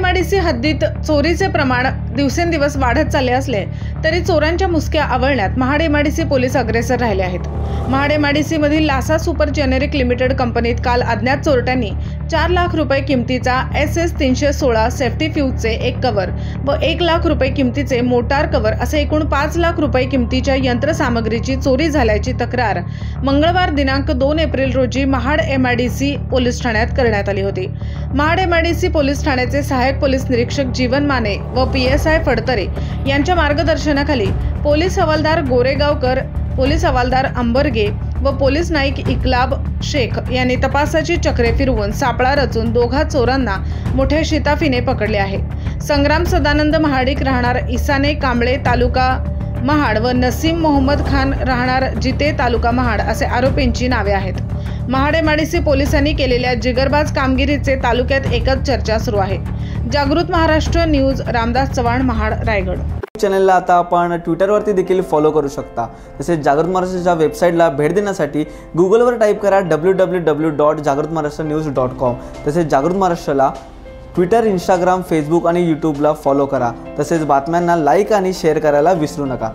महाड-एमआयडीसी हद्दीत चोरीचे प्रमाण दिवसेंदिवस वाढत चालले असले तरी चोरांच्या मुसक्या आवळण्यात महाड-एमआयडीसी पोलीस अग्रेसर राहिले आहेत। महाड-एमआयडीसी मधील लासा सुपर जेनेरिक लिमिटेड कंपनीत काल अज्ञात चोरट्यांनी 4 लाख रुपये किमतीचा SS 316 सेफ्टी फ्यूजचे एक कव्हर व 1 लाख रुपये किमतीचे मोटार कव्हर असे एकूण 5 लाख रुपये किमतीच्या यंत्रसामग्रीची चोरी झाल्याची तक्रार मंगळवार दिनांक 2 एप्रिल रोजी महाड-एमआयडीसी पोलीस ठाण्यात करण्यात आली होती। महाड-एमआयडीसी पोलीस ठाण्याचे सहाय्यक पोलीस निरीक्षक जीवन माने व PSI फडतरे यांच्या मार्गदर्शनाखाली पोलीस हवालदार गोरेगावकर, पोलीस हवालदार अंबरगे व पोलीस नाईक इकलाब शेख यांनी तपासाची चक्रे फिरवून सापळा रचून दोघा चोरांना मोठ्या शिताफीने पकडले आहे। संग्राम सदानंद महाडिक राहणार इसाने कांबळे तालुका महाड व नसीम मोहम्मद खान राहणार जिते तालुका महाड असे आरोपींची नावे आहेत। महाड-एमआयडीसी पोलिसांनी केलेल्या जिगरबाज कामगिरीचे तालुक्यात एकच चर्चा सुरू आहे। जागृत महाराष्ट्र न्यूज, रामदास चव्हाण, महाड, रायगड। चॅनलला आता आपण ट्विटरवरती देखील फॉलो करू शकता। तसेच जागृत महाराष्ट्राच्या वेबसाईटला भेट देण्यासाठी गुगलवर टाईप करा www.jagrutmaharashtranews.com। तसेच जागृत महाराष्ट्राला ट्विटर, इंस्टाग्राम, फेसबुक आणि यूट्यूबला फॉलो करा। तसेच बातम्यांना लाईक आणि शेअर करायला विसरू नका।